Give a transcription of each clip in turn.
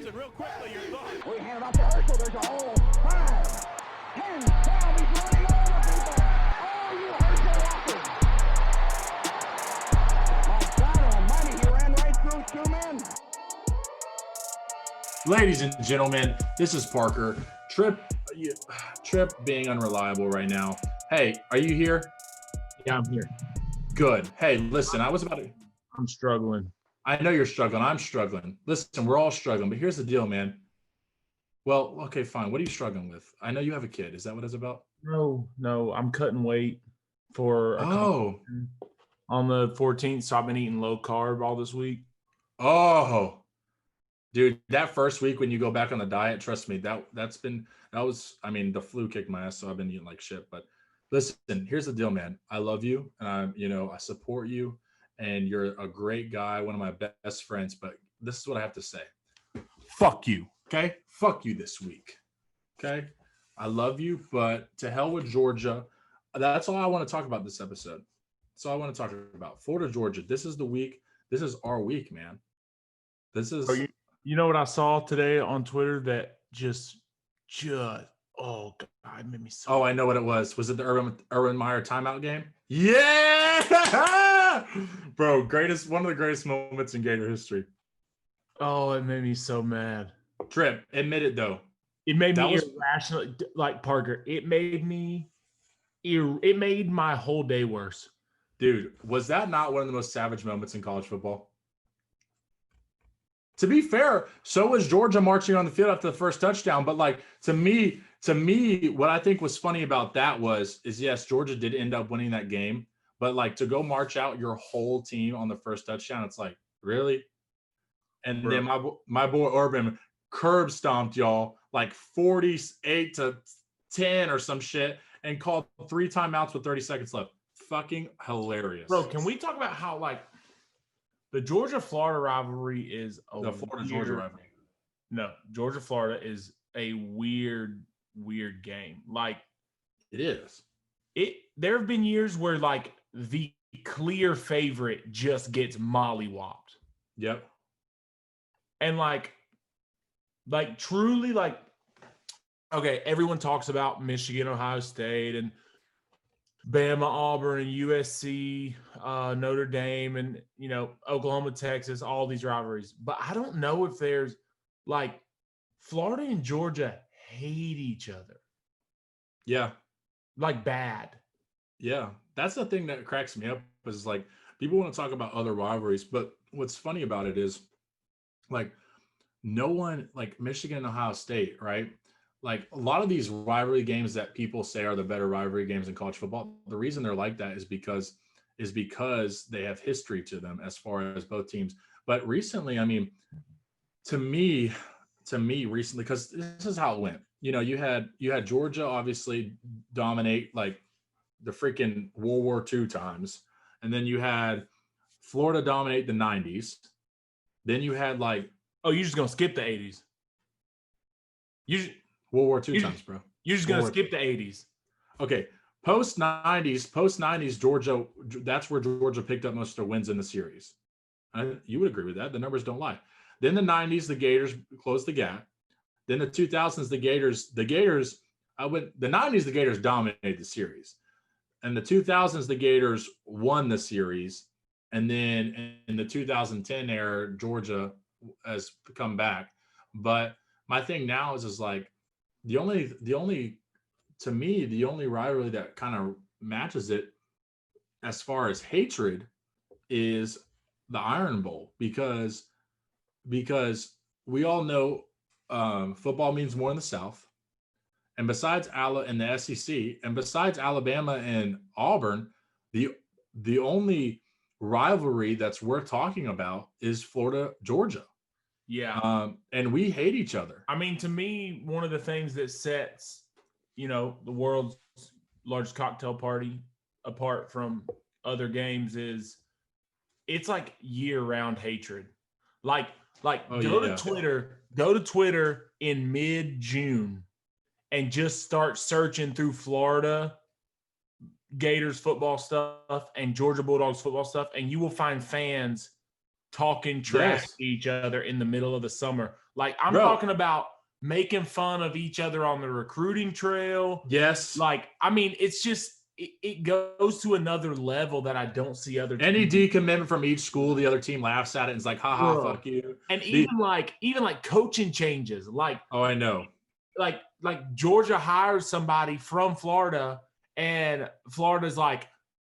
Listen, real quickly, your thoughts. We hand it off to Herschel. There's a hole. 5, 10, 12. He's running over the people. Oh, you Herschel Walker. My God almighty, he ran right through 2 men. Ladies and gentlemen, this is Parker. Tripp being unreliable right now. Hey, are you here? Yeah, I'm here. Good. Hey, listen, I'm struggling. I know you're struggling. I'm struggling. Listen, we're all struggling, but here's the deal, man. Well, okay, fine. What are you struggling with? I know you have a kid. Is that what it's about? No, I'm cutting weight for on the 14th, so I've been eating low carb all this week. Oh, dude, that first week when you go back on the diet, trust me, the flu kicked my ass, so I've been eating like shit. But listen, here's the deal, man. I love you, and I support you, and you're a great guy, one of my best friends. But this is what I have to say. Fuck you, okay? Fuck you this week, okay? I love you, but to hell with Georgia. That's all I want to talk about this episode. That's all I want to talk about. Florida, Georgia. This is the week. This is our week, man. This is. You know what I saw today on Twitter that just oh God, it made me so. Oh, I know what it was. Was it the Urban Meyer timeout game? Yeah, bro, one of the greatest moments in Gator history. Oh, it made me so mad. Tripp, admit it though. It made me irrational. Like Parker, it made my whole day worse. Dude, was that not one of the most savage moments in college football? To be fair, so was Georgia marching on the field after the first touchdown. But like to me, what I think was funny about that is yes, Georgia did end up winning that game. But like to go march out your whole team on the first touchdown, it's like, really? And Bro. Then my boy Urban curb stomped y'all like 48-10 or some shit and called 3 timeouts with 30 seconds left. Fucking hilarious. Bro, can we talk about how like the Georgia-Florida rivalry is the Florida-Georgia rivalry? No, Georgia-Florida is a weird game. Like it is. There have been years where like the clear favorite just gets mollywopped. Yep. And like truly like, okay, everyone talks about Michigan, Ohio State, and Bama, Auburn, and USC, Notre Dame, and Oklahoma, Texas, all these rivalries. But I don't know if there's like Florida and Georgia hate each other. Yeah. Like bad. Yeah. That's the thing that cracks me up is like people want to talk about other rivalries, but what's funny about it is like no one like Michigan and Ohio State, right? Like a lot of these rivalry games that people say are the better rivalry games in college football, the reason they're like that is because they have history to them as far as both teams. But recently, I mean, to me recently, because this is how it went. You had Georgia obviously dominate like the freaking World War II times, and then you had Florida dominate the 90s. Then you had like, oh, you're just gonna skip the 80s. World War II times, bro. You're just going to skip the 80s. Okay. Post 90s, Georgia, that's where Georgia picked up most of their wins in the series. You would agree with that. The numbers don't lie. Then the 90s, the Gators closed the gap. Then the 2000s, the 90s, the Gators dominated the series. And the 2000s, the Gators won the series. And then in the 2010 era, Georgia has come back. But my thing now is like, the only rivalry that kind of matches it as far as hatred is the Iron Bowl because we all know football means more in the South, and besides in the SEC, and besides Alabama and Auburn, the only rivalry that's worth talking about is Florida Georgia. Yeah. And we hate each other. I mean, to me, one of the things that sets, the world's largest cocktail party apart from other games is it's like year-round hatred. Like go to Twitter in mid-June and just start searching through Florida Gators football stuff and Georgia Bulldogs football stuff, and you will find fans talking trash Yes. to each other in the middle of the summer. Like, I'm Bro. talking about making fun of each other on the recruiting trail. Yes. Like, I mean, it's just it goes to another level that I don't see other Any teams. decommitment from each school, the other team laughs at it and is like, haha, Bro. fuck you. And even like coaching changes. Like, Oh, I know. like Georgia hires somebody from Florida, and Florida's like,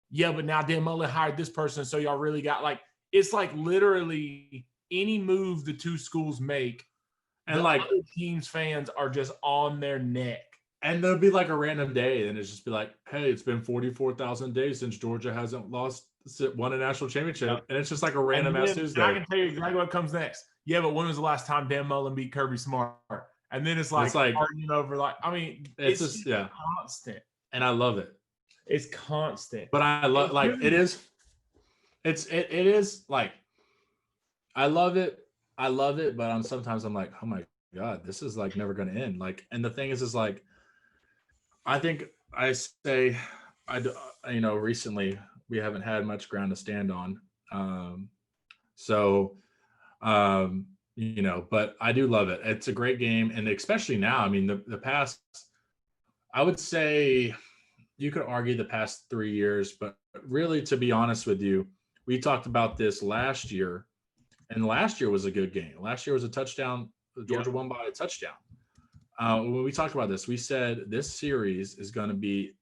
yeah, but now Dan Mullen hired this person, so y'all really got like, it's like literally any move the two schools make, And the like other team's fans are just on their neck. And there'll be like a random day, and it's just be like, hey, it's been 44,000 days since Georgia hasn't won a national championship. Yep. And it's just like a random ass And Tuesday. I can tell you exactly what comes next. Yeah, but when was the last time Dan Mullen beat Kirby Smart? And then it's like arguing over, like, I mean, it's just constant. And I love it. It's constant. But I love, like, it is like, I love it. But sometimes I'm like, oh my God, this is like never going to end. Like, and the thing is like, I think I say, recently we haven't had much ground to stand on. But I do love it. It's a great game. And especially now, I mean, the past, I would say you could argue the past 3 years, but really, to be honest with you, we talked about this last year, and last year was a good game. Last year was a touchdown. Georgia won by a touchdown. When we talked about this, we said this series is going to be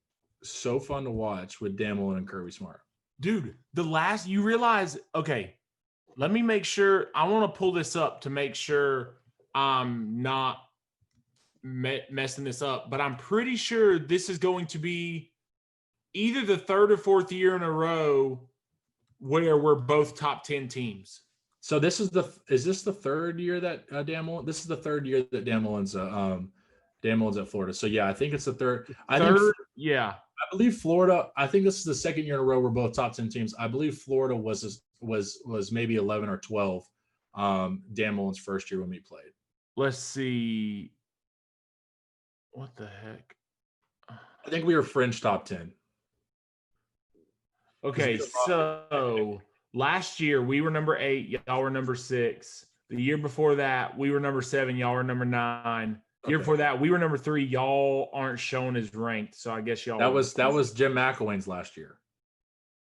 so fun to watch with Dan Mullen and Kirby Smart. Dude, you realize, okay, let me make sure. I want to pull this up to make sure I'm not messing this up, but I'm pretty sure this is going to be either the third or fourth year in a row where we're both top 10 teams. So is this the third year that Dan Mullen? This is the third year that Dan Mullen's at Florida. So yeah, I think it's the third. I believe Florida. I think this is the second year in a row we're both top 10 teams. I believe Florida was maybe 11 or 12. Dan Mullen's first year when we played. Let's see. What the heck? I think we were fringe top 10. Okay, so last year we were number 8, y'all were number 6. The year before that, we were number 7, y'all were number 9. The year before that, we were number 3. Y'all aren't shown as ranked, so I guess y'all. That was Jim McElwain's last year.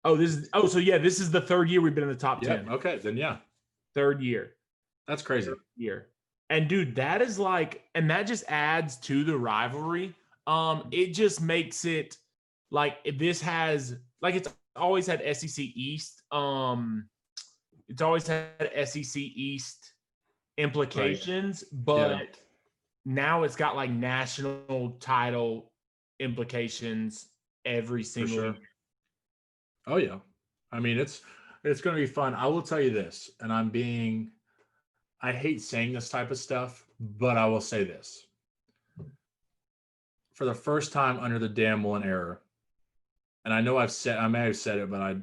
This is the third year we've been in the top 10. Okay, then yeah, third year. That's crazy. Third year. And dude, that is like, and that just adds to the rivalry. It just makes it like this has like it's always had SEC East. It's always had SEC East implications, but now it's got like national title implications every single year. Oh yeah. I mean, it's going to be fun. I will tell you this, and I hate saying this type of stuff, but I will say this. For the first time under the Dan Mullen era, and I know I may have said it, but I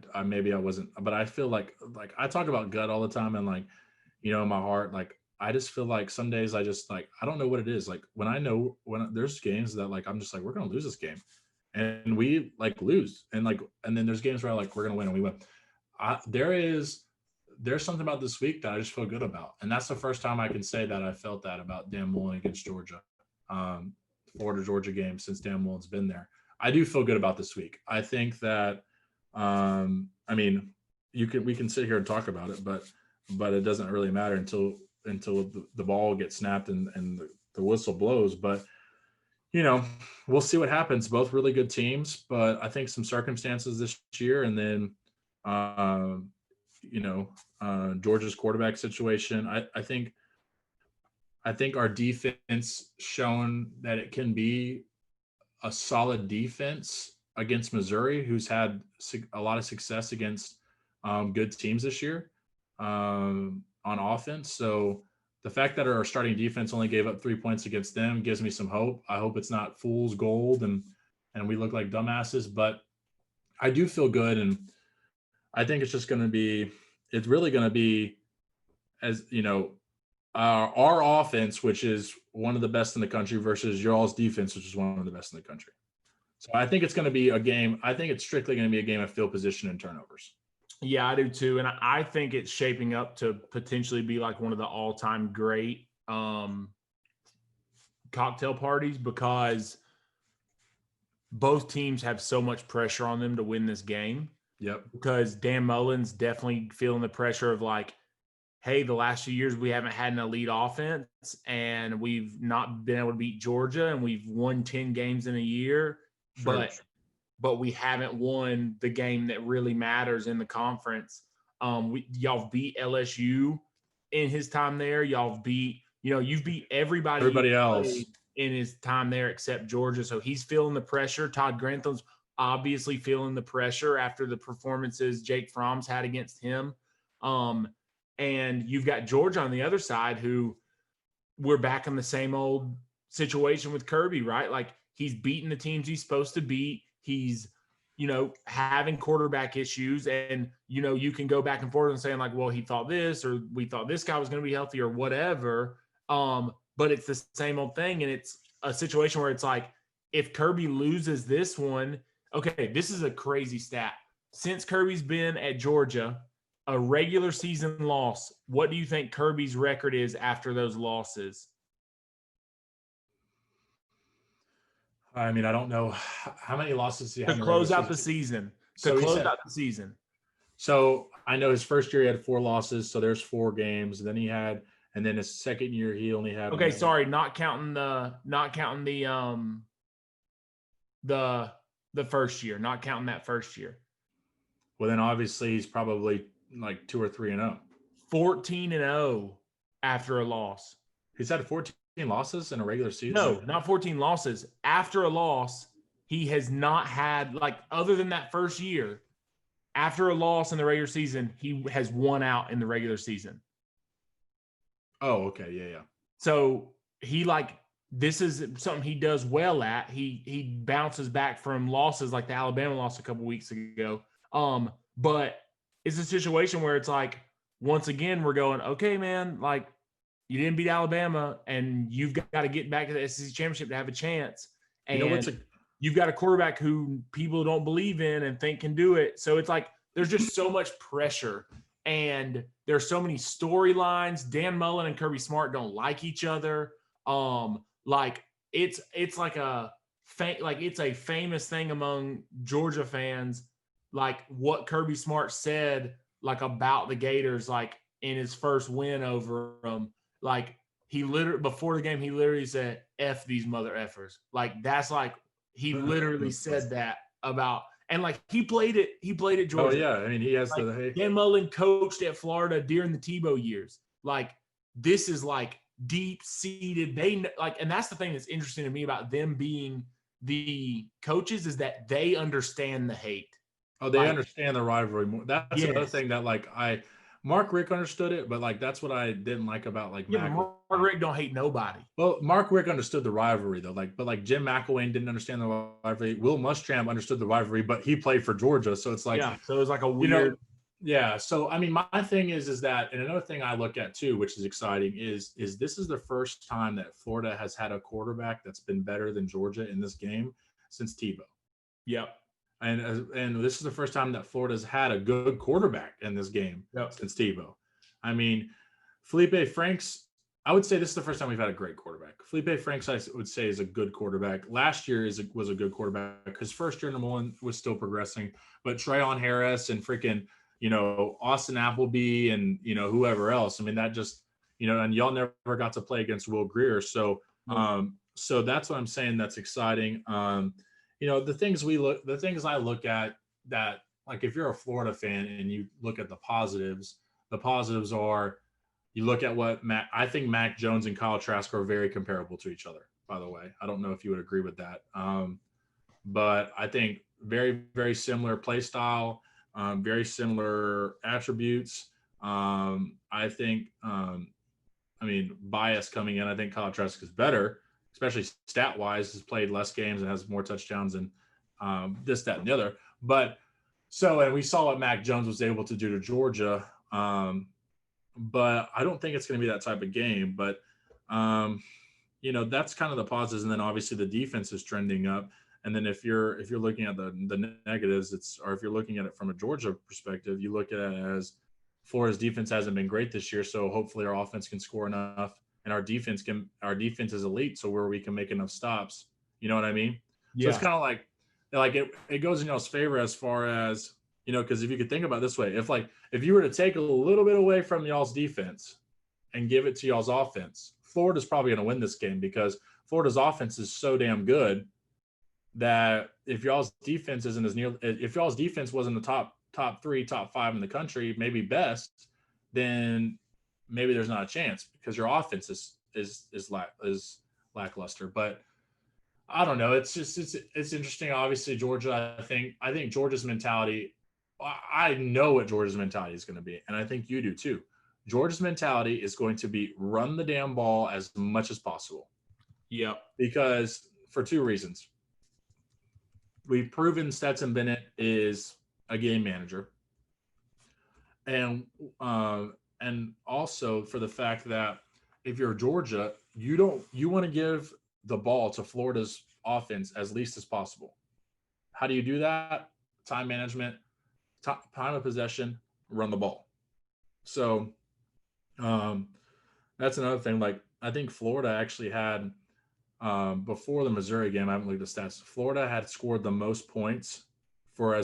wasn't, but I feel like I talk about gut all the time, and like, in my heart, like, I just feel like some days I just like, I don't know what it is. Like when there's games that like, I'm just like, we're going to lose this game, and we like lose. And then there's games where I like, we're going to win and we win. There's something about this week that I just feel good about. And that's the first time I can say that I felt that about Dan Mullen against Georgia, Florida-Georgia game since Dan Mullen's been there. I do feel good about this week. I think that, we can sit here and talk about it, but it doesn't really matter until the ball gets snapped and the whistle blows. But, we'll see what happens. Both really good teams, but I think some circumstances this year, and then, Georgia's quarterback situation. I think our defense shown that it can be a solid defense against Missouri, who's had a lot of success against good teams this year on offense. So the fact that our starting defense only gave up 3 points against them gives me some hope. I hope it's not fool's gold and we look like dumbasses, but I do feel good. And I think it's really going to be, as our offense, which is one of the best in the country, versus y'all's defense, which is one of the best in the country. So I think it's going to be a game. I think it's strictly going to be a game of field position and turnovers. Yeah, I do too. And I think it's shaping up to potentially be like one of the all-time great cocktail parties because both teams have so much pressure on them to win this game. Yep. Because Dan Mullen's definitely feeling the pressure of like, hey, the last few years we haven't had an elite offense and we've not been able to beat Georgia and we've won 10 games in a year, Sure. but we haven't won the game that really matters in the conference. Y'all beat LSU in his time there. Y'all beat, you've beat everybody else in his time there except Georgia. So he's feeling the pressure. Todd Grantham's obviously feeling the pressure after the performances Jake Fromm's had against him. And you've got Georgia on the other side who we're back in the same old situation with Kirby, right? Like he's beating the teams he's supposed to beat. He's, having quarterback issues and, you can go back and forth and saying like, well, he thought this, or we thought this guy was going to be healthy or whatever. But it's the same old thing. And it's a situation where it's like, if Kirby loses this one, okay, this is a crazy stat. Since Kirby's been at Georgia, a regular season loss, what do you think Kirby's record is after those losses? I mean, I don't know how many losses he had To close out the season. To close out the season. So I know his first year he had 4 losses, so there's 4 games. Then and then his second year he only had. Okay, sorry, not counting the first year, not counting that first year. Well, then obviously he's probably like 2 or 3-0. 14-0 after a loss. He's had 14 losses in a regular season? No, not 14 losses. After a loss, he has not had, like, other than that first year, after a loss in the regular season, he has won out in the regular season. Oh, okay. Yeah. So this is something he does well at. He bounces back from losses like the Alabama loss a couple weeks ago. But it's a situation where it's like, once again, we're going, okay, man, like, you didn't beat Alabama, and you've got to get back to the SEC championship to have a chance. And you've got a quarterback who people don't believe in and think can do it. So it's like there's just so much pressure, and there's so many storylines. Dan Mullen and Kirby Smart don't like each other. Like it's like it's a famous thing among Georgia fans, like what Kirby Smart said, like about the Gators, like in his first win over them. Like he literally before the game, he literally said, "F these mother effers." Like that's like he literally said that about, and like he played at Georgia. Oh yeah, I mean he has like, Dan Mullen coached at Florida during the Tebow years. Like this is like deep seated. They like, and that's the thing that's interesting to me about them being the coaches is that they understand the hate. Oh, they understand the rivalry more. That's another thing that like Mark Richt understood it, but like that's what I didn't like about like Mark Richt don't hate nobody. Well, Mark Richt understood the rivalry though, but Jim McElwain didn't understand the rivalry. Will Muschamp understood the rivalry, but he played for Georgia, so it's like so it was like a weird. So I mean, my thing is that, and another thing I look at too, which is exciting, is this is the first time that Florida has had a quarterback that's been better than Georgia in this game since Tebow. Yep. And this is the first time that Florida's had a good quarterback in this game since Tebow. I mean, Felipe Franks, I would say this is the first time we've had a great quarterback. Felipe Franks, I would say, is a good quarterback. Last year was a good quarterback. His first year, number 1, was still progressing. But Trayon Harris and freaking, Austin Appleby and, whoever else. I mean, that just, and y'all never got to play against Will Grier. So, so that's what I'm saying. That's exciting. The things I look at that, like if you're a Florida fan and you look at the positives are, you look at what I think Mac Jones and Kyle Trask are very comparable to each other, by the way. I don't know if you would agree with that. But I think very, very similar play style, very similar attributes. I think, bias coming in, I think Kyle Trask is better, especially stat-wise, has played less games and has more touchdowns and this, that, and the other. But and we saw what Mac Jones was able to do to Georgia. But I don't think it's going to be that type of game. But, that's kind of the positives. And then obviously the defense is trending up. And then if you're looking at the negatives, if you're looking at it from a Georgia perspective, you look at it as Florida's defense hasn't been great this year, so hopefully our offense can score enough, and our defense is elite, so where we can make enough stops. You know what I mean? So it's kind of like it goes in y'all's favor as far as, because if you could think about it this way, if you were to take a little bit away from y'all's defense and give it to y'all's offense, Florida's probably going to win this game because Florida's offense is so damn good that if y'all's defense isn't as near, if y'all's defense wasn't the top 3, top 5 in the country, maybe best, then maybe there's not a chance because your offense is lackluster. But I don't know. It's interesting. Obviously, Georgia. I think Georgia's mentality. I know what Georgia's mentality is going to be, and I think you do too. Georgia's mentality is going to be run the damn ball as much as possible. Yep. Because for 2 reasons. We've proven Stetson Bennett is a game manager, and also for the fact that if you're Georgia, you want to give the ball to Florida's offense as least as possible. How do you do that? Time management, time of possession, run the ball. So that's another thing. Like, I think Florida actually had before the Missouri game, I haven't looked at the stats, Florida had scored the most points for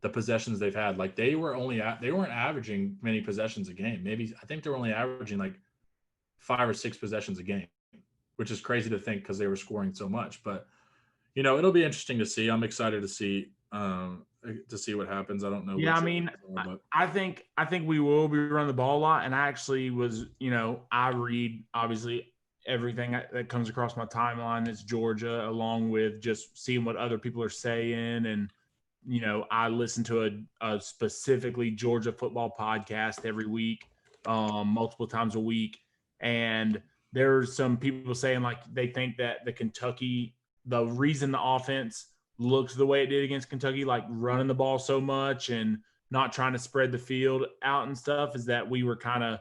the possessions they've had. Like, they weren't averaging many possessions a game. I think they were only averaging like 5 or 6 possessions a game, which is crazy to think because they were scoring so much. But it'll be interesting to see. I'm excited to see what happens. I don't know. Yeah, I mean, I think we will be running the ball a lot. And I actually was, I read obviously everything that comes across my timeline that's Georgia, along with just seeing what other people are saying. And, I listen to a specifically Georgia football podcast every week, multiple times a week. And there's some people saying like they think that the reason the offense looks the way it did against Kentucky, like running the ball so much and not trying to spread the field out and stuff, is that we were kind of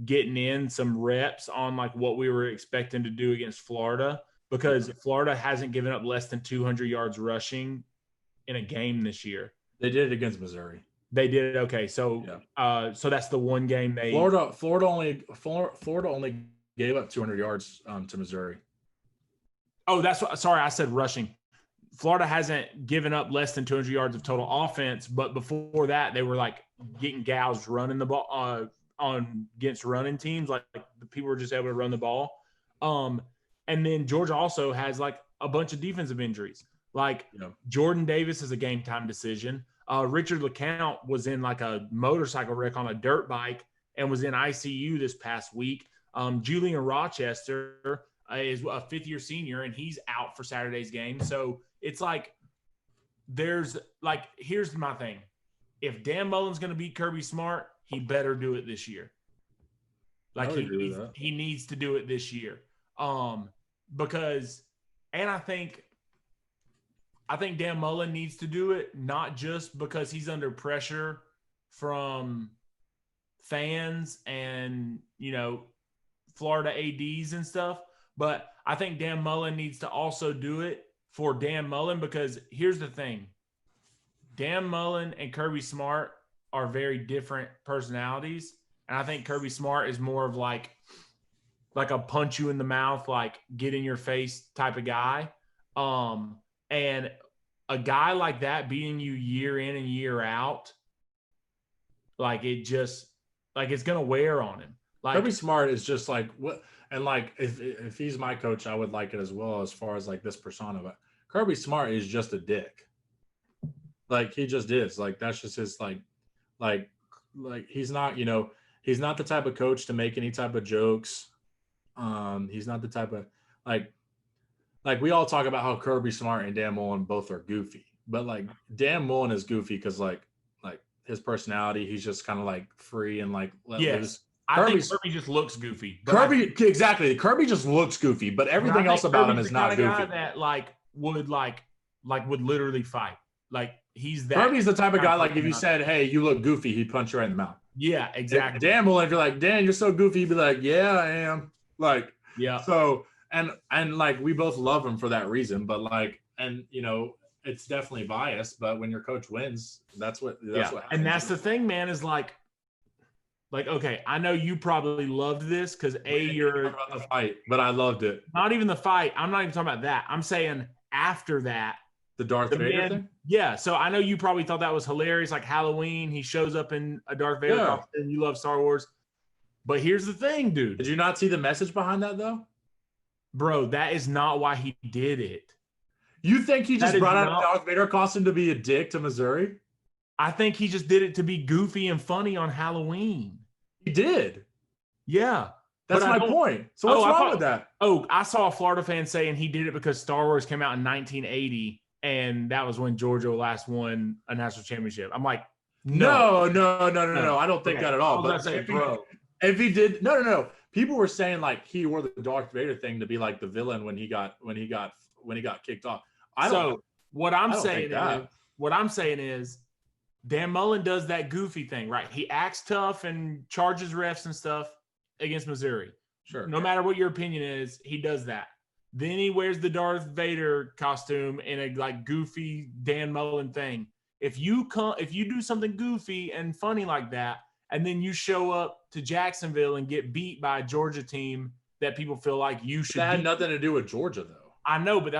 getting in some reps on like what we were expecting to do against Florida, because Florida hasn't given up less than 200 yards rushing in a game this year. They did it against Missouri. They did it. Okay. So, so that's the one game Florida only gave up 200 yards to Missouri. Oh, sorry. I said rushing. Florida hasn't given up less than 200 yards of total offense, but before that, they were like getting gals running the ball against running teams. Like the people were just able to run the ball. And then Georgia also has like a bunch of defensive injuries. Like Jordan Davis is a game time decision. Richard LeCount was in like a motorcycle wreck on a dirt bike and was in ICU this past week. Julian Rochester is a 5th-year senior, and he's out for Saturday's game. So it's like here's my thing. If Dan Mullen's going to beat Kirby Smart, he better do it this year. Like he needs to do it this year. Because I think Dan Mullen needs to do it, not just because he's under pressure from fans and, Florida ADs and stuff, but I think Dan Mullen needs to also do it for Dan Mullen, because here's the thing. Dan Mullen and Kirby Smart are very different personalities, and I think Kirby Smart is more of like a punch you in the mouth, like get in your face type of guy. And a guy like that beating you year in and year out, like it's going to wear on him. Like Kirby Smart is just like what, and like if he's my coach, I would like it as well as far as like this persona. But Kirby Smart is just a dick. Like he just is. Like that's just his like he's not, he's not the type of coach to make any type of jokes. He's not the type of like we all talk about how Kirby Smart and Dan Mullen both are goofy, but like Dan Mullen is goofy because like his personality, he's just kind of like free and like let loose. I think Kirby just looks goofy. Exactly. Kirby just looks goofy, but everything else about him is not goofy. Guy that would literally fight. Like he's that. Kirby's the type of guy like if you said, "Hey, you look goofy," he'd punch you right in the mouth. Yeah, exactly. Dan Mullen, if you're like, "Dan, you're so goofy," he'd be like, "Yeah, I am." Like, yeah. So and like we both love him for that reason, but like, and you know, it's definitely biased, but when your coach wins, that's what happens. And that's the thing, man, is like, okay, I know you probably loved this because you're about the fight, but I loved it. Not even the fight. I'm not even talking about that. I'm saying after that, the Darth Vader thing. Yeah, so I know you probably thought that was hilarious, like Halloween. He shows up in a Darth Vader costume. You love Star Wars, but here's the thing, dude. Did you not see the message behind that though? Bro, that is not why he did it. You think he just brought out a Darth Vader costume to be a dick to Missouri? I think he just did it to be goofy and funny on Halloween. He did. Yeah. That's my point. So what's wrong with that? Oh, I saw a Florida fan saying he did it because Star Wars came out in 1980, and that was when Georgia last won a national championship. I'm like, no. I don't think that at all. But if he did, no. People were saying like he wore the Darth Vader thing to be like the villain when he got kicked off. What I'm saying is Dan Mullen does that goofy thing, right? He acts tough and charges refs and stuff against Missouri. Sure. No matter what your opinion is, he does that. Then he wears the Darth Vader costume in a like goofy Dan Mullen thing. If you do something goofy and funny like that, and then you show up to Jacksonville and get beat by a Georgia team that people feel like you should. That had nothing to do with Georgia, though. I know, but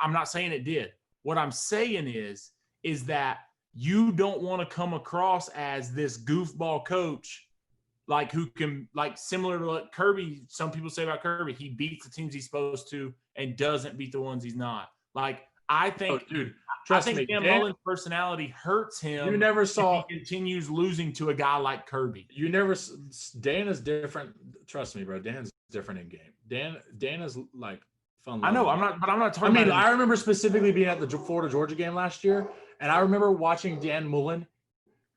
I'm not saying it did. What I'm saying is that you don't want to come across as this goofball coach, like who can, like similar to what Kirby, some people say about Kirby, he beats the teams he's supposed to and doesn't beat the ones he's not. Like, I think, Dan Mullen's personality hurts him. You never saw he continues losing to a guy like Kirby. Dan is different. Trust me, bro. Dan's different in game. Dan is like fun. I know. I'm not talking. I mean, I remember specifically being at the Florida Georgia game last year, and I remember watching Dan Mullen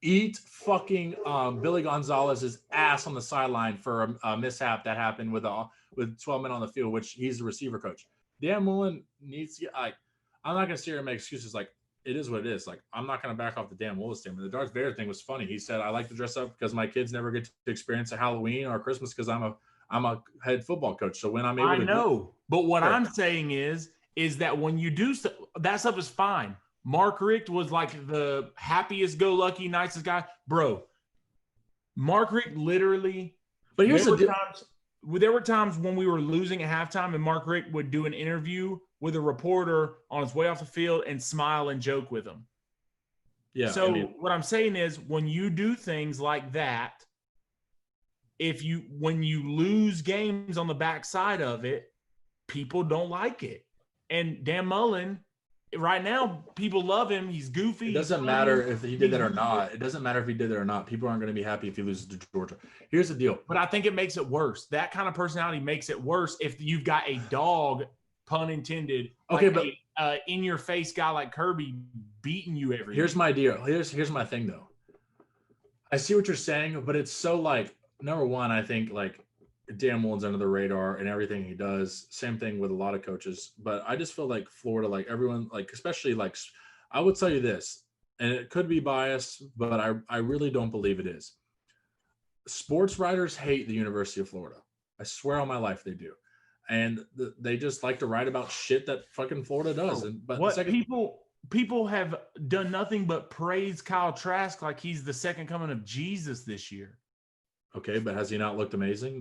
eat fucking Billy Gonzalez's ass on the sideline for a mishap that happened with 12 men on the field, which he's the receiver coach. Dan Mullen needs to get like. I'm not going to sit here and make excuses like it is what it is. Like, I'm not going to back off the Dan Mullen statement. The Darth Vader thing was funny. He said, I like to dress up because my kids never get to experience a Halloween or Christmas because I'm a head football coach. So when I'm able to know. But what I'm saying is that when you do stuff, that stuff is fine. Mark Richt was like the happiest go lucky, nicest guy. Bro, Mark Richt literally. But here's there were times when we were losing at halftime and Mark Richt would do an interview with a reporter on his way off the field and smile and joke with him. Yeah. So what I'm saying is when you do things like that, when you lose games on the backside of it, people don't like it. And Dan Mullen, right now, people love him. He's goofy. It doesn't matter if he did that or not. It doesn't matter if he did that or not. People aren't going to be happy if he loses to Georgia. Here's the deal. But I think it makes it worse. That kind of personality makes it worse if you've got a dog, pun intended, okay, like but in-your-face guy like Kirby beating you every Here's my deal. Here's my thing, though. I see what you're saying, but it's so like, number one, I think like Dan Mullen's under the radar and everything he does. Same thing with a lot of coaches. But I just feel like Florida, like everyone, like especially like, I would tell you this, and it could be biased, but I really don't believe it is. Sports writers hate the University of Florida. I swear on my life they do. And they just like to write about shit that fucking Florida does. People have done nothing but praise Kyle Trask like he's the second coming of Jesus this year. Okay, but has he not looked amazing?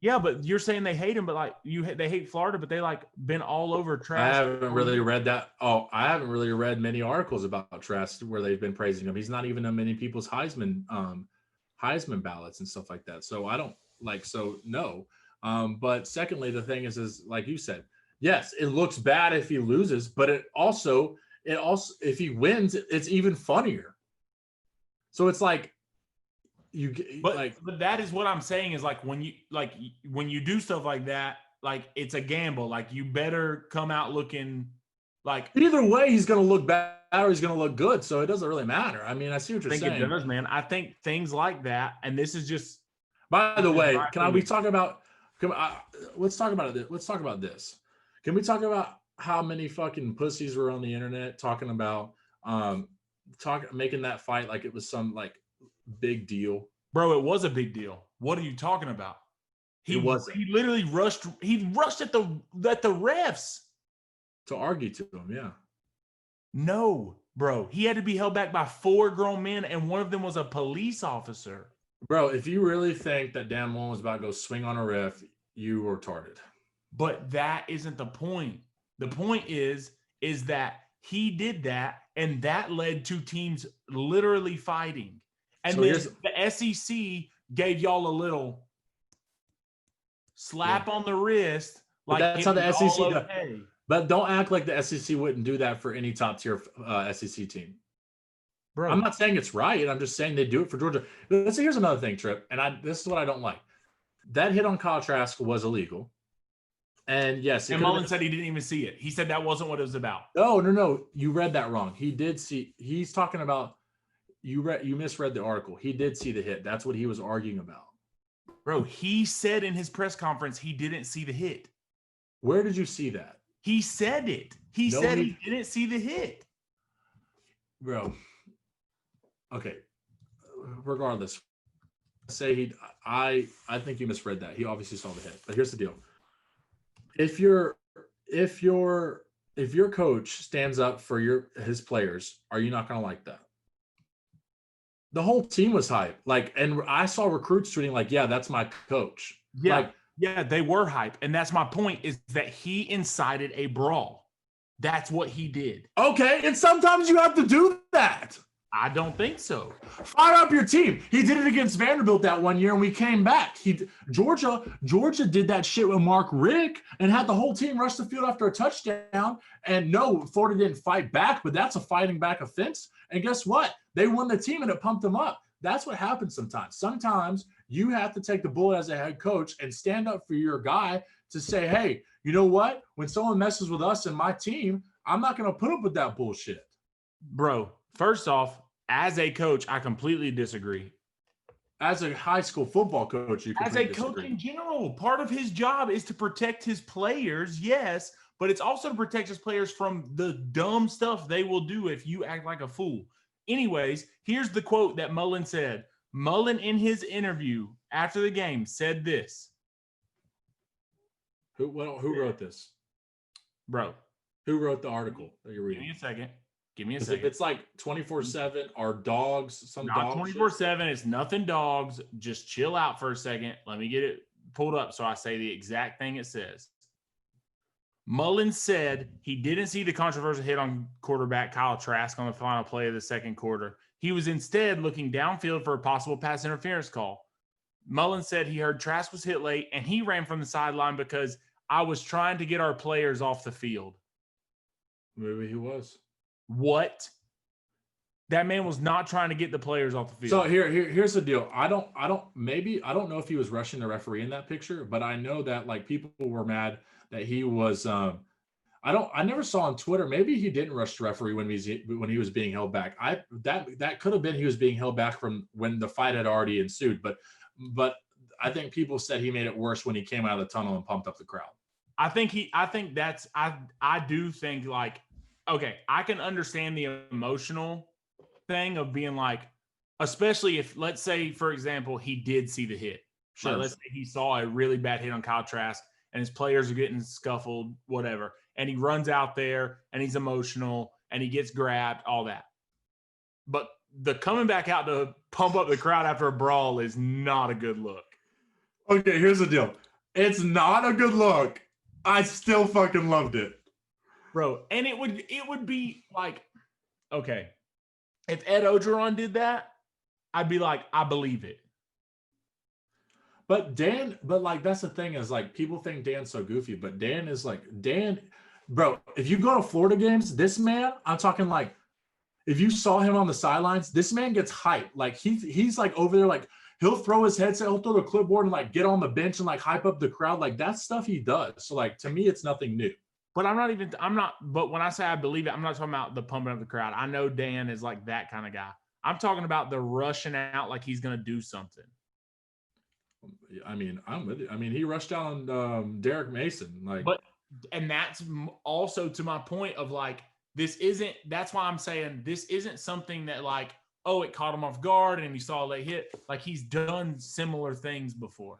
Yeah, but you're saying they hate him, but like they hate Florida, but they like been all over Trask. I haven't really read that. I haven't really read many articles about Trask where they've been praising him. He's not even on many people's Heisman ballots and stuff like that. So I don't like. So no. But secondly, the thing is like you said, yes, it looks bad if he loses, but it also if he wins, it's even funnier. So it's like but that is what I'm saying is like when you do stuff like that, like it's a gamble. Like you better come out looking like either way, he's gonna look bad or he's gonna look good. So it doesn't really matter. I mean, I see what you're saying. It does, man. I think things like that, and this is just. By the way, let's talk about it. Let's talk about this. Can we talk about how many fucking pussies were on the internet talking about making that fight like it was some like big deal? Bro, it was a big deal. What are you talking about? He wasn't. He literally rushed. He rushed at the refs. To argue to him, yeah. No, bro. He had to be held back by 4 grown men, and one of them was a police officer. Bro, if you really think that Dan Mullen was about to go swing on a ref, you were retarded. But that isn't the point. The point is that he did that, and that led to teams literally fighting. And So then the SEC gave y'all a little slap on the wrist. But Like that's how the SEC does. okay. But don't act like the SEC wouldn't do that for any top tier SEC team. Bro, I'm not saying it's right. I'm just saying they do it for Georgia. But here's another thing, Tripp, and this is what I don't like. That hit on Kyle Trask was illegal. And yes, and Mullen said he didn't even see it. He said that wasn't what it was about. No. You read that wrong. He did see. He's talking about. You misread the article. He did see the hit. That's what he was arguing about. Bro, he said in his press conference he didn't see the hit. Where did you see that? He said it. He said he didn't see the hit. Bro. Okay. Regardless, say I think you misread that. He obviously saw the hit. But here's the deal. If your coach stands up for his players, are you not going to like that? The whole team was hype. And I saw recruits tweeting like, "Yeah, that's my coach." Yeah. Yeah, they were hype. And that's my point, is that he incited a brawl. That's what he did. Okay, and sometimes you have to do that. I don't think so. Fire up your team. He did it against Vanderbilt that one year, and we came back. Georgia did that shit with Mark Richt and had the whole team rush the field after a touchdown. And no, Florida didn't fight back, but that's a fighting back offense. And guess what? They won the team, and it pumped them up. That's what happens sometimes. Sometimes you have to take the bullet as a head coach and stand up for your guy to say, hey, you know what? When someone messes with us and my team, I'm not going to put up with that bullshit. Bro, first off, as a coach, I completely disagree. As a high school football coach, you completely disagree. As a coach disagree. in general, part of his job is to protect his players, yes, but it's also to protect his players from the dumb stuff they will do if you act like a fool. Anyways, here's the quote that Mullen said. Mullen, in his interview after the game, said this. Who wrote this? Bro. Who wrote the article that you're reading? Give me a second. If it's like 24/7, are dogs Not 24/7. It's nothing dogs. Just chill out for a second. Let me get it pulled up so I say the exact thing it says. Mullen said he didn't see the controversial hit on quarterback Kyle Trask on the final play of the second quarter. He was instead looking downfield for a possible pass interference call. Mullen said he heard Trask was hit late and he ran from the sideline because I was trying to get our players off the field. Maybe he was. What? That man was not trying to get the players off the field. So here's the deal. I don't know if he was rushing the referee in that picture, but I know that like people were mad that he was I never saw on Twitter. Maybe he didn't rush the referee when he was being held back. That could have been he was being held back from when the fight had already ensued. But I think people said he made it worse when he came out of the tunnel and pumped up the crowd. I do think like, okay, I can understand the emotional thing of being like, especially if, let's say, for example, he did see the hit. Sure. Let's say he saw a really bad hit on Kyle Trask and his players are getting scuffled, whatever. And he runs out there and he's emotional and he gets grabbed, all that. But the coming back out to pump up the crowd after a brawl is not a good look. Okay, here's the deal. It's not a good look. I still fucking loved it. Bro, and it would be like, okay, if Ed Ogeron did that, I'd be like, I believe it. But like that's the thing is like people think Dan's so goofy, but Dan, bro, if you go to Florida games, this man, I'm talking like if you saw him on the sidelines, this man gets hyped. Like he's like over there, like he'll throw his headset, he'll throw the clipboard and like get on the bench and like hype up the crowd. Like that's stuff he does. So like to me, it's nothing new. But but when I say I believe it, I'm not talking about the pumping up the crowd. I know Dan is like that kind of guy. I'm talking about the rushing out like he's going to do something. I mean, I'm with you. I mean, he rushed down Derek Mason. And that's also to my point of like, that's why I'm saying this isn't something that like, oh, it caught him off guard and he saw a late hit. Like he's done similar things before.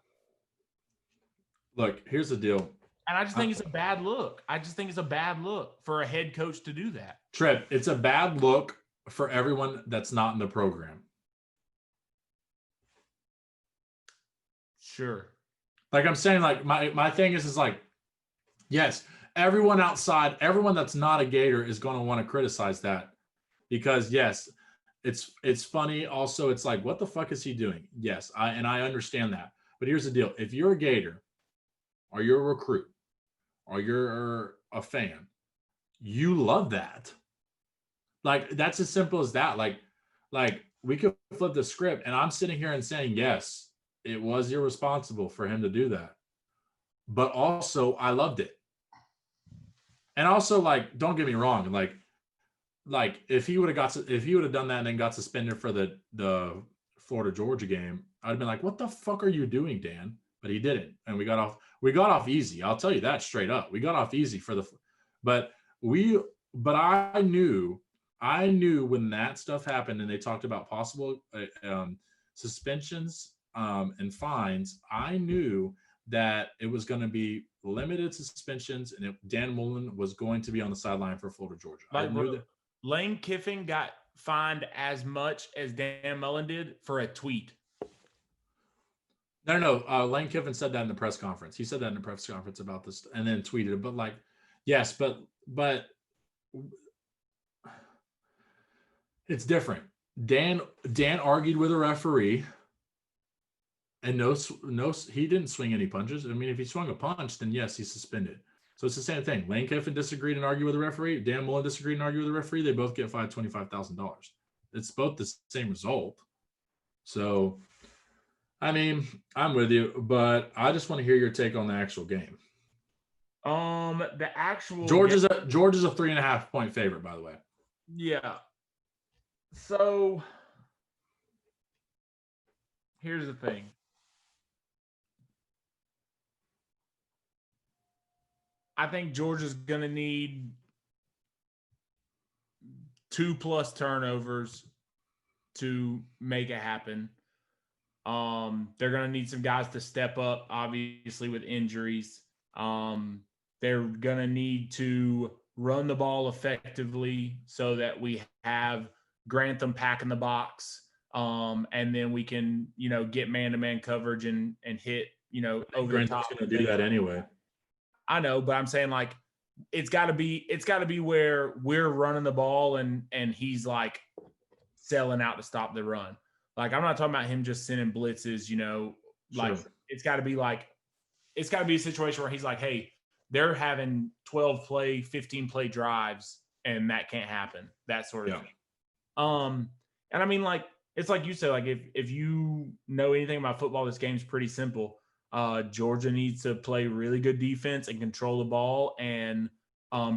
Look, here's the deal. And I just think it's a bad look. I just think it's a bad look for a head coach to do that. Tripp, it's a bad look for everyone that's not in the program. Sure. Like I'm saying, like my thing is like, yes, everyone outside, everyone that's not a Gator is going to want to criticize that because yes, it's funny. Also, it's like, what the fuck is he doing? Yes, I understand that. But here's the deal: if you're a Gator, or you're a recruit, or you're a fan, you love that. Like that's as simple as that. Like we could flip the script, and I'm sitting here and saying, yes, it was irresponsible for him to do that, but also I loved it. And also, like, don't get me wrong, like if he would have done that and then got suspended for the Florida Georgia game, I'd have been like, what the fuck are you doing, Dan? But he didn't, and we got off easy. I'll tell you that straight up. We got off easy but I knew when that stuff happened and they talked about possible suspensions and fines. I knew that it was going to be limited suspensions, and Dan Mullen was going to be on the sideline for Florida Georgia. Like, I knew that. Lane Kiffin got fined as much as Dan Mullen did for a tweet. No. Lane Kiffin said that in the press conference. He said that in the press conference about this, and then tweeted it. But like, yes, but it's different. Dan argued with a referee, and no, he didn't swing any punches. I mean, if he swung a punch, then yes, he's suspended. So it's the same thing. Lane Kiffin disagreed and argued with the referee. Dan Mullen disagreed and argued with the referee. They both get fined $25,000. It's both the same result. So, I mean, I'm with you, but I just want to hear your take on the actual game. The actual Georgia's a 3.5 point favorite, by the way. Yeah. So here's the thing. I think Georgia's going to need 2+ turnovers to make it happen. They're going to need some guys to step up, obviously, with injuries. They're going to need to run the ball effectively so that we have Grantham packing the box. And then we can, get man-to-man coverage and hit, over Grantham's the top. Going to do that anyway. I know, but I'm saying like it's got to be where we're running the ball and he's like selling out to stop the run. Like I'm not talking about him just sending blitzes, like Sure. it's got to be a situation where he's like, hey, they're having 12 play, 15 play drives and that can't happen. That sort of thing. And I mean, like, it's like you said, like if you know anything about football, this game's pretty simple. Georgia needs to play really good defense and control the ball and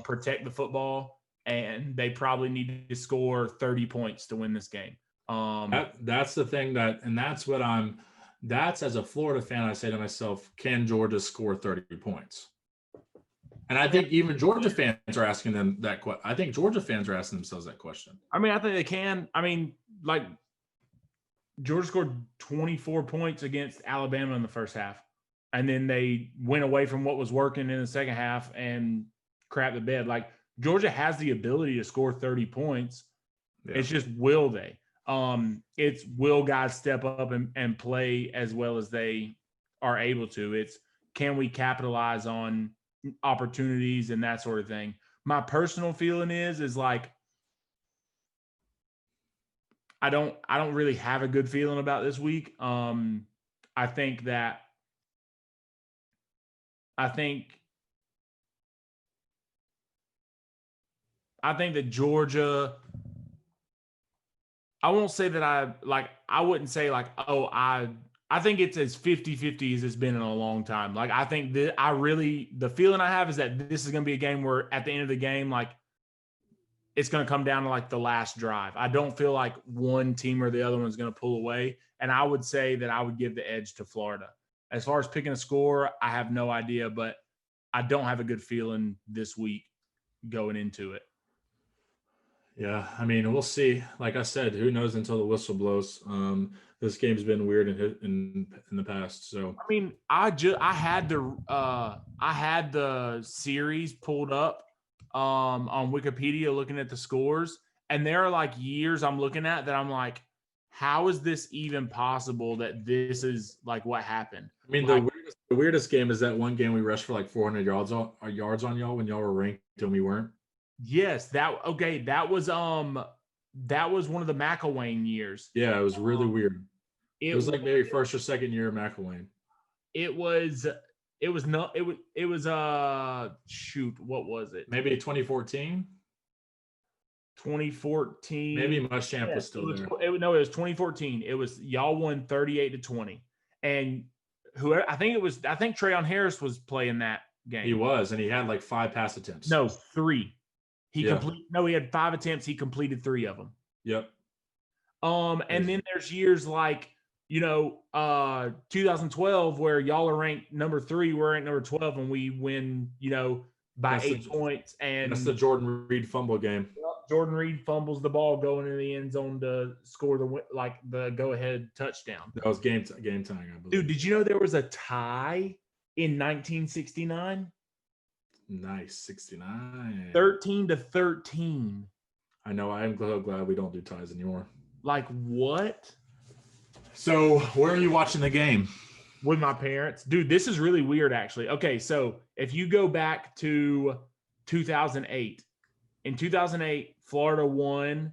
protect the football. And they probably need to score 30 points to win this game. That's the thing that's as a Florida fan, I say to myself, can Georgia score 30 points? And I think even Georgia fans are asking them that question. I think Georgia fans are asking themselves that question. I mean, I think they can. I mean, like, Georgia scored 24 points against Alabama in the first half. And then they went away from what was working in the second half and crapped the bed. Like, Georgia has the ability to score 30 points. Yeah. It's just, will they? It's will guys step up and play as well as they are able to. It's, can we capitalize on opportunities and that sort of thing. My personal feeling is like, I don't really have a good feeling about this week. I think that Georgia, I won't say that I wouldn't say like, oh, I think it's as 50-50 as it's been in a long time. Like, I think that the feeling I have is that this is going to be a game where at the end of the game, like, it's going to come down to like the last drive. I don't feel like one team or the other one's going to pull away. And I would say that I would give the edge to Florida. As far as picking a score, I have no idea, but I don't have a good feeling this week going into it. Yeah, I mean, we'll see. Like I said, who knows until the whistle blows. This game's been weird in the past. So I mean, I had the series pulled up on Wikipedia looking at the scores, and there are like years I'm looking at that I'm like, how is this even possible that this is like what happened? I mean, Like, the weirdest game is that one game we rushed for like 400 yards on y'all when y'all were ranked and we weren't. yes, that one of the McElwain years. Yeah, it was really weird. It was like was maybe first or second year of McElwain. it was not it was shoot, what was it? Maybe 2014. 2014. Maybe Muschamp was still there. It was 2014. It was y'all won 38-20. And whoever I think Trayon Harris was playing that game. He was, and he had like 5 pass attempts. No, 3. He Yeah. he had 5 attempts. He completed 3 of them. Yep. And then there's years like 2012 where y'all are ranked number 3, we're ranked number 12, and we win, by 8 points. And that's the Jordan Reed fumble game. Jordan Reed fumbles the ball going into the end zone to score the go-ahead touchdown. That was game time, I believe. Dude, did you know there was a tie in 1969? Nice, 69. 13-13. I know. I am so glad we don't do ties anymore. Like what? So, where are you watching the game? With my parents. Dude, this is really weird, actually. Okay, so if you go back to 2008, in 2008, Florida won,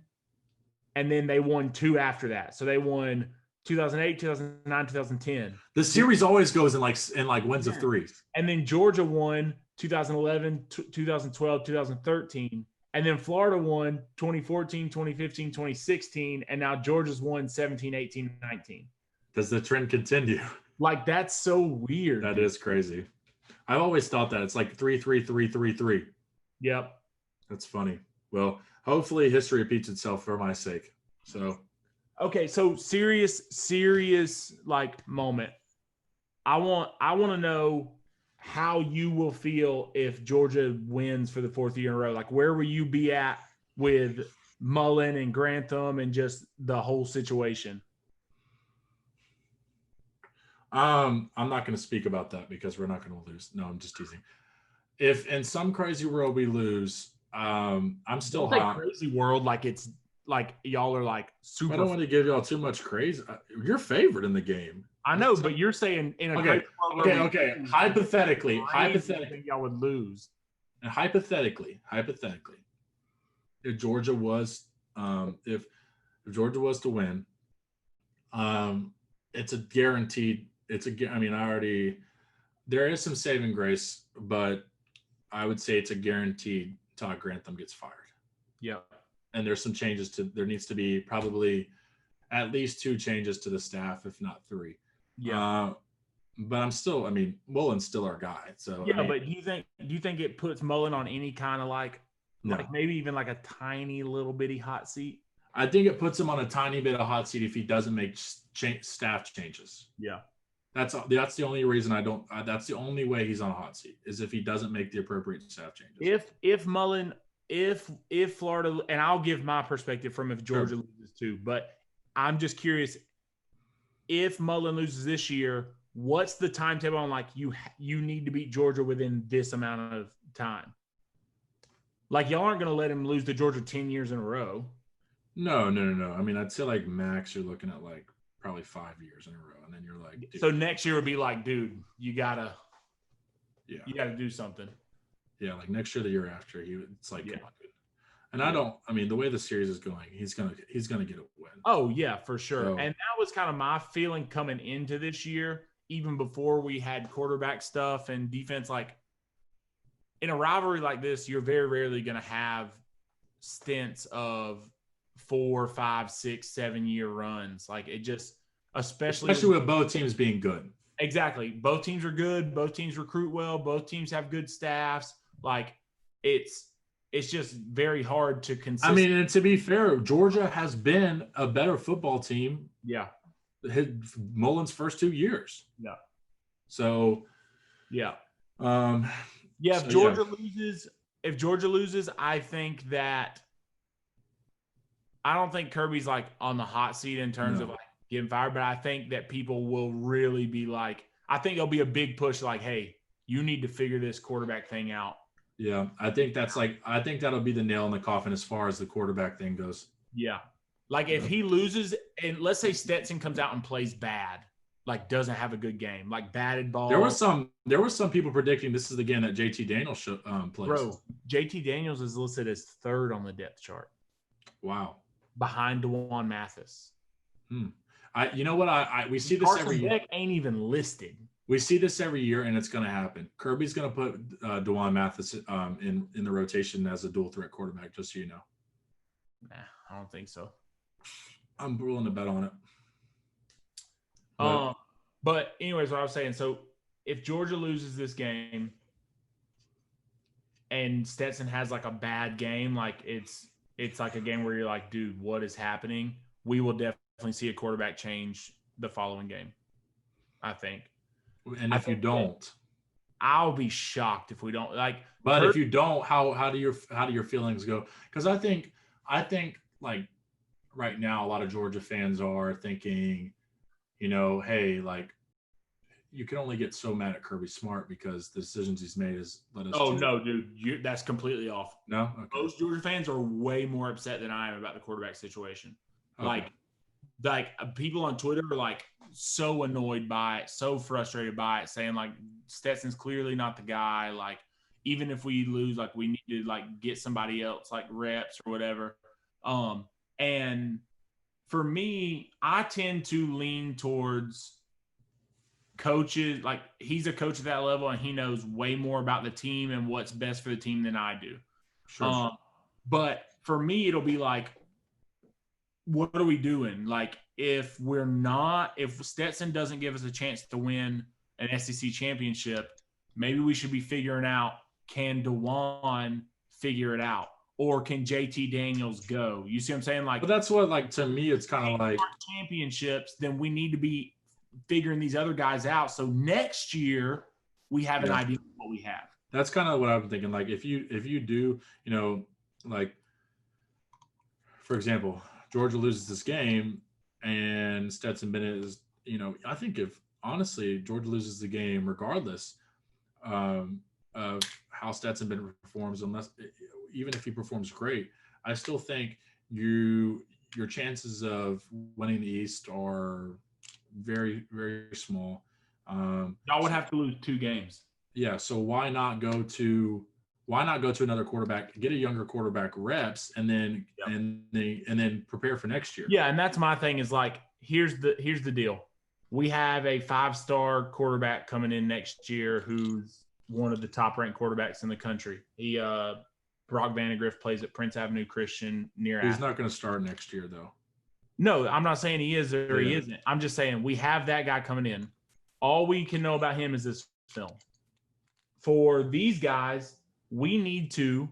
and then they won 2 after that. So they won 2008, 2009, 2010. The series always goes in like wins of 3. And then Georgia won 2011, 2012, 2013. And then Florida won 2014, 2015, 2016. And now Georgia's won 17, 18, 19. Does the trend continue? Like, that's so weird. That is crazy. I've always thought that. It's like 3-3-3-3-3. Yep. That's funny. Well, hopefully history repeats itself for my sake. So, okay, so serious like moment. I want to know how you will feel if Georgia wins for the 4th year in a row. Like, where will you be at with Mullen and Grantham and just the whole situation? I'm not going to speak about that because we're not going to lose. No, I'm just teasing. If in some crazy world we lose, I'm still hot. Crazy world, like it's like y'all are like super. I don't want to give y'all too much crazy. You're favored in the game. I know, but you're saying in a okay. Hypothetically, I think y'all would lose. And hypothetically, if Georgia was, if Georgia was to win, it's a guaranteed. There is some saving grace, but I would say it's a guaranteed Todd Grantham gets fired. Yeah. And there's some changes there needs to be probably at least 2 changes to the staff, if not 3. Yeah. But Mullen's still our guy. So yeah, but do you think it puts Mullen on any kind of like maybe even like a tiny little bitty hot seat? I think it puts him on a tiny bit of hot seat if he doesn't make staff changes. Yeah. That's the only reason that's the only way he's on a hot seat is if he doesn't make the appropriate staff changes. If Mullen, if Florida, and I'll give my perspective from if Georgia loses too, but I'm just curious, if Mullen loses this year, what's the timetable on like you need to beat Georgia within this amount of time? Like y'all aren't going to let him lose to Georgia 10 years in a row. No. I mean, I'd say like max you're looking at like probably 5 years in a row, and then you're like, dude. So next year would be like, dude, you gotta do something. Yeah, like next year, the year after, it's like, come on, dude. And the way the series is going, he's gonna get a win. Oh yeah, for sure. So, and that was kind of my feeling coming into this year, even before we had quarterback stuff and defense. Like in a rivalry like this, you're very rarely gonna have stints of 4, 5, 6, 7 year runs. Like it just, especially with both teams being good. Exactly. Both teams are good. Both teams recruit well. Both teams have good staffs. Like it's just very hard to consider. I mean, and to be fair, Georgia has been a better football team. Yeah. Mullen's first 2 years. Yeah. So, yeah. If Georgia loses, I think that I don't think Kirby's like on the hot seat in terms of like getting fired, but I think that people will really be like, I think there'll be a big push like, hey, you need to figure this quarterback thing out. Yeah, I think I think that'll be the nail in the coffin as far as the quarterback thing goes. Yeah. Like if he loses, and let's say Stetson comes out and plays bad, like doesn't have a good game, like batted ball. There were some people predicting this is the game that JT Daniels plays. Bro, JT Daniels is listed as 3rd on the depth chart. Wow. Behind DeJuan Mathis. You know what? We see this Carson every year. Beck ain't even listed. We see this every year, and it's going to happen. Kirby's going to put DeJuan Mathis in the rotation as a dual threat quarterback, just so you know. Nah, I don't think so. I'm willing to bet on it. But anyways, what I was saying, so if Georgia loses this game and Stetson has like a bad game, like it's like a game where you're like, dude, what is happening? We will definitely see a quarterback change the following game, I think. And if you don't, I'll be shocked if we don't. But if you don't, how do your feelings go? Because I think like right now, a lot of Georgia fans are thinking, hey, like you can only get so mad at Kirby Smart because the decisions he's made is let us. Oh no, dude, that's completely off. No, okay. Most Georgia fans are way more upset than I am about the quarterback situation. Okay. Like people on Twitter are like so annoyed by it, so frustrated by it, saying like Stetson's clearly not the guy. Like even if we lose, like we need to like get somebody else like reps or whatever. And for me, I tend to lean towards coaches. Like he's a coach at that level and he knows way more about the team and what's best for the team than I do. Sure. But for me, it'll be like, what are we doing? Like if Stetson doesn't give us a chance to win an SEC championship, maybe we should be figuring out, can DeJuan figure it out? Or can JT Daniels go? You see what I'm saying? Like, but that's what, like, to me, it's kind of like championships. Then we need to be figuring these other guys out. So next year we have an idea of what we have. That's kind of what I'm thinking. Like, if you do, like, for example, Georgia loses this game and Stetson Bennett is, I think if honestly Georgia loses the game regardless of how Stetson Bennett performs, even if he performs great, I still think your chances of winning the East are very, very small. Y'all would have to lose 2 games. Yeah, so why not go to another quarterback, get a younger quarterback reps, and then and then prepare for next year? Yeah, and that's my thing is like here's the deal. We have a 5-star quarterback coming in next year who's one of the top-ranked quarterbacks in the country. He Brock Vandegrift plays at Prince Avenue Christian near. He's not going to start next year, though. No, I'm not saying he is or he isn't. I'm just saying we have that guy coming in. All we can know about him is this film. For these guys, we need to,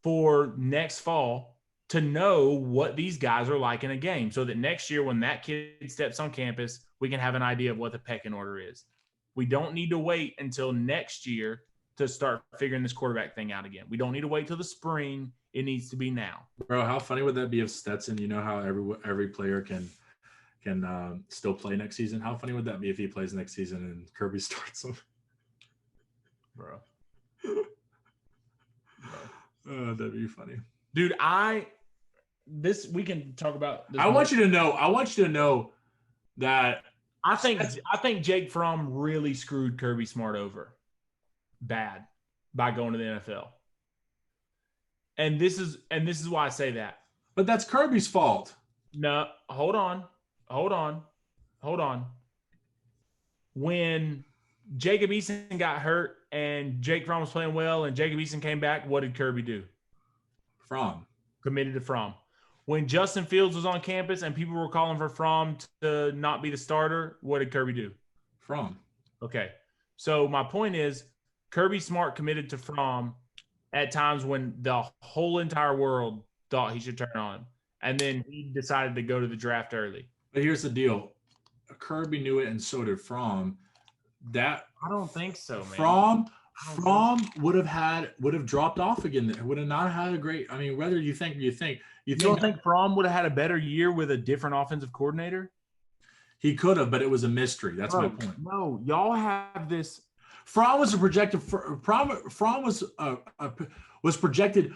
for next fall, to know what these guys are like in a game so that next year when that kid steps on campus, we can have an idea of what the pecking order is. We don't need to wait until next year to start figuring this quarterback thing out again. We don't need to wait till the spring. It needs to be now. Bro, how funny would that be if Stetson, how every player can still play next season? How funny would that be if he plays next season and Kirby starts him? Bro. That'd be funny. Dude, we can talk about this. I want you to know that I think Jake Fromm really screwed Kirby Smart over bad by going to the NFL. And this is why I say that. But that's Kirby's fault. No, hold on. When Jacob Eason got hurt and Jake Fromm was playing well and Jacob Eason came back, what did Kirby do? Fromm. Committed to Fromm. When Justin Fields was on campus and people were calling for Fromm to not be the starter, what did Kirby do? Fromm. Okay. So my point is Kirby Smart committed to Fromm at times when the whole entire world thought he should turn on him. And then he decided to go to the draft early. But here's the deal. Kirby knew it and so did Fromm. I don't think so, man. Fromm would have dropped off again. Would have not had a great. I mean, whether you don't think Fromm would have had a better year with a different offensive coordinator? He could have, but it was a mystery. That's my point. No, y'all have this. Fromm was a projected. Fromm was projected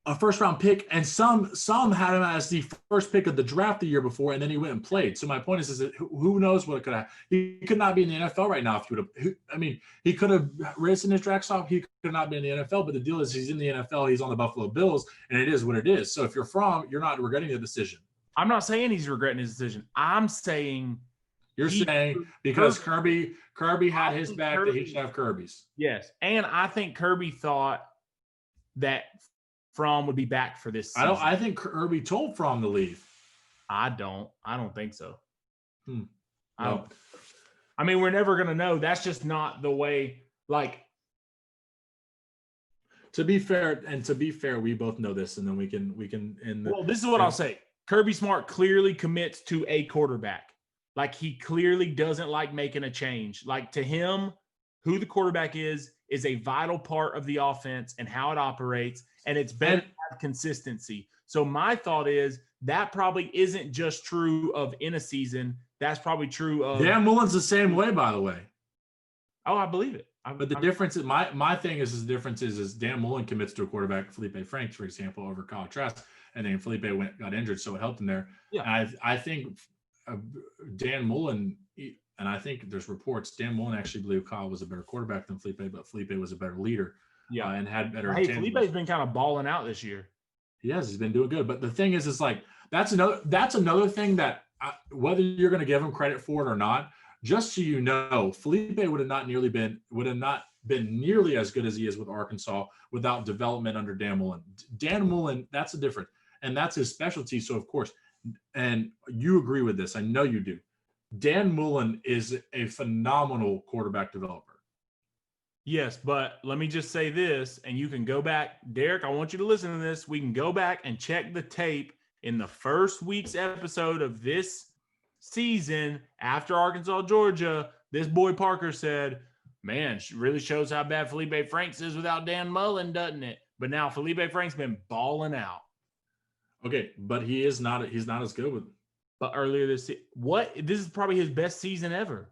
a first round pick, and some had him as the first pick of the draft the year before, and then he went and played. So my point is that who knows what it could have. He could not be in the NFL right now if he would have. I mean, he could have risen his draft stock. He could not be in the NFL. But the deal is, he's in the NFL. He's on the Buffalo Bills, and it is what it is. So if you're Fromm, you're not regretting the decision. I'm not saying he's regretting his decision. I'm saying you're saying because Kirby had his back that he should have Kirby's. Yes, and I think Kirby thought that Fromm would be back for this season. I think Kirby told Fromm to leave. I don't think so. I Well, don't. I mean, we're never gonna know. That's just not the way. Like, to be fair, we both know this, and then we can well, this is what I'll say. Kirby Smart clearly commits to a quarterback. Like, he clearly doesn't like making a change. Like, to him, who the quarterback is a vital part of the offense and how it operates, and it's better to have consistency. So my thought is that probably isn't just true of in a season. That's probably true of Dan Mullen's the same way, by the way. Oh, I believe it. But the difference is my thing is the difference is Dan Mullen commits to a quarterback, Felipe Franks, for example, over Kyle Trask, and then Felipe got injured, so it helped him there. Yeah. And I think Dan Mullen, and I think there's reports Dan Mullen actually believed Kyle was a better quarterback than Felipe, but Felipe was a better leader. Yeah, and had better. Hey, Felipe's been kind of balling out this year. Yes, he's been doing good. But the thing is like that's another thing that whether you're going to give him credit for it or not, just so you know, Felipe would have not been nearly as good as he is with Arkansas without development under Dan Mullen. Dan Mullen, that's the difference, and that's his specialty. So of course, and you agree with this, I know you do. Dan Mullen is a phenomenal quarterback developer. Yes, but let me just say this, and you can go back. Derek, I want you to listen to this. We can go back and check the tape in the first week's episode of this season after Arkansas, Georgia. This boy Parker said, man, it really shows how bad Felipe Franks is without Dan Mullen, doesn't it? But now Felipe Franks been balling out. Okay, but he's not as good with. But earlier this is probably his best season ever.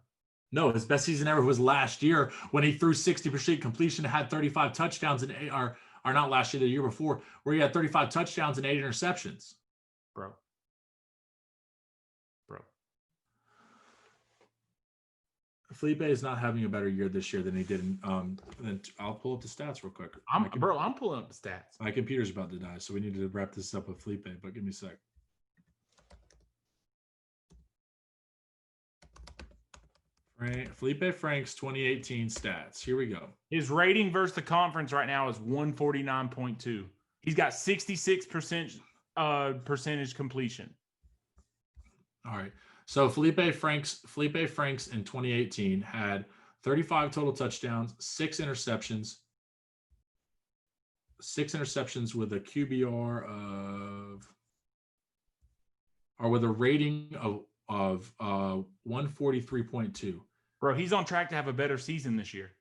No, his best season ever was last year when he threw 60% completion, had 35 touchdowns, and or not last year, the year before, where he had 35 touchdowns and 8 interceptions. Bro. Felipe is not having a better year this year than he did. And I'll pull up the stats real quick. I'm pulling up the stats. My computer's about to die, so we need to wrap this up with Felipe. But give me a sec. Felipe Franks 2018 stats. Here we go. His rating versus the conference right now is 149.2. He's got 66% percentage completion. All right. So Felipe Franks in 2018 had 35 total touchdowns, 6 interceptions with a QBR with a rating of 143.2. Bro, he's on track to have a better season this year.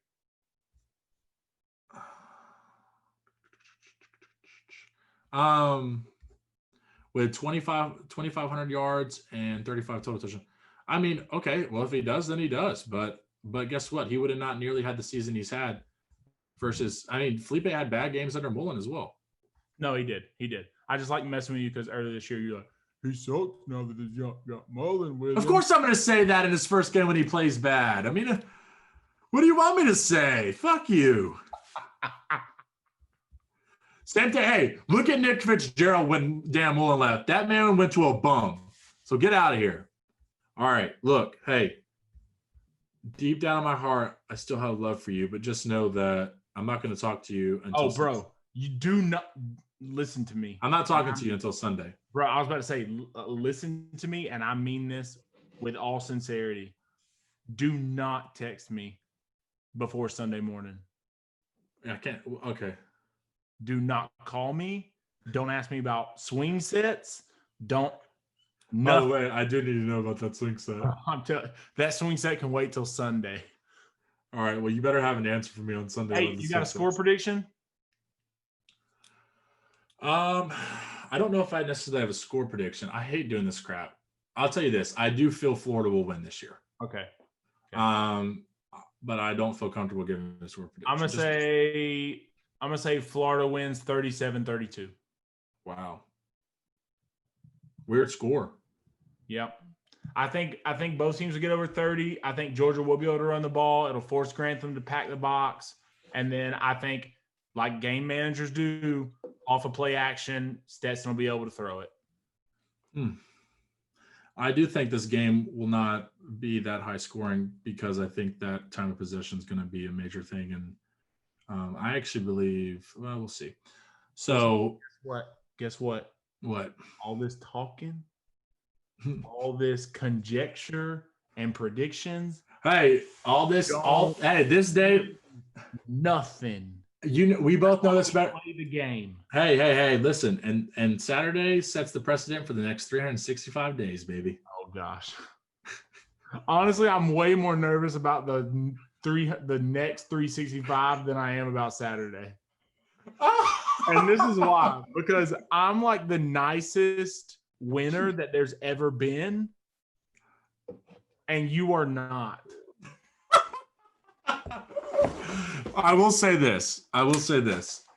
With 2,500 yards and 35 total touchdowns. I mean, okay, well, if he does, then he does. But guess what? He would have not nearly had the season he's had versus, I mean, Felipe had bad games under Mullen as well. No, he did. I just like messing with you because earlier this year you're like, he sucks now that he's got Mullen with him. Of course I'm going to say that in his first game when he plays bad. I mean, what do you want me to say? Fuck you. Same thing. Hey, look at Nick Fitzgerald when Dan Mullen left. That man went to a bum. So get out of here. All right. Look, hey, deep down in my heart, I still have love for you, but just know that I'm not going to talk to you until Sunday. You do not listen to me. I'm not talking to you until Sunday. Bro, I was about to say, listen to me, and I mean this with all sincerity. Do not text me before Sunday morning. I can't. Okay. Do not call me. Don't ask me about swing sets. By the way, I do need to know about that swing set. That swing set can wait till Sunday. All right. Well, you better have an answer for me on Sunday. Hey, what the you got a score score prediction? I don't know if I necessarily have a score prediction. I hate doing this crap. I'll tell you this. I do feel Florida will win this year. Okay. But I don't feel comfortable giving a score prediction. I'm gonna say Florida wins 37-32. Wow. Weird score. Yep. I think both teams will get over 30. I think Georgia will be able to run the ball. It'll force Grantham to pack the box. And then I think, like game managers do, off of play action, Stetson will be able to throw it. I do think this game will not be that high scoring because I think that time of possession is going to be a major thing. And I actually believe, well, we'll see. So Guess what? What? All this talking, all this conjecture and predictions. Hey, this day, nothing. We both know this better. Play the game. Hey, listen, and Saturday sets the precedent for the next 365 days, baby. Oh gosh. Honestly, I'm way more nervous about the next 365 than I am about Saturday. And this is why, because I'm like the nicest winner that there's ever been, and you are not. I will say this.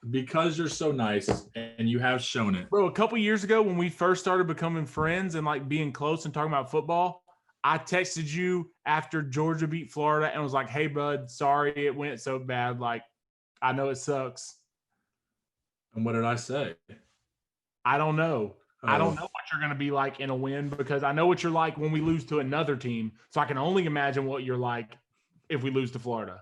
Because you're so nice and you have shown it. Bro, a couple years ago when we first started becoming friends and like being close and talking about football, I texted you after Georgia beat Florida and was like, hey, bud, sorry it went so bad. Like, I know it sucks. And what did I say? I don't know. I don't know what you're going to be like in a win because I know what you're like when we lose to another team. So I can only imagine what you're like if we lose to Florida.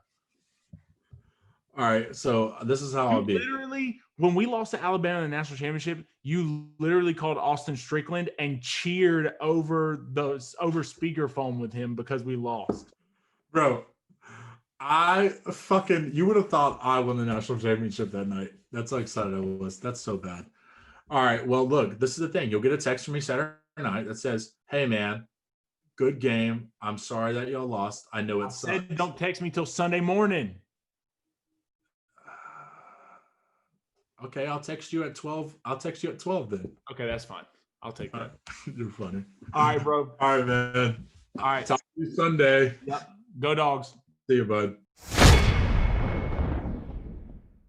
All right. So this is how I'll be. Literally, when we lost to Alabama in the national championship, you literally called Austin Strickland and cheered over speakerphone with him because we lost. Bro, you would have thought I won the national championship that night. That's how excited I was. That's so bad. All right. Well, look, this is the thing. You'll get a text from me Saturday night that says, hey, man, good game. I'm sorry that y'all lost. I know it sucks. Don't text me till Sunday morning. Okay, I'll text you at 12. I'll text you at 12 then. Okay, that's fine. I'll take that. You're funny. All right, bro. All right, man. All right. Talk to you Sunday. Yep. Go Dogs. See you, bud.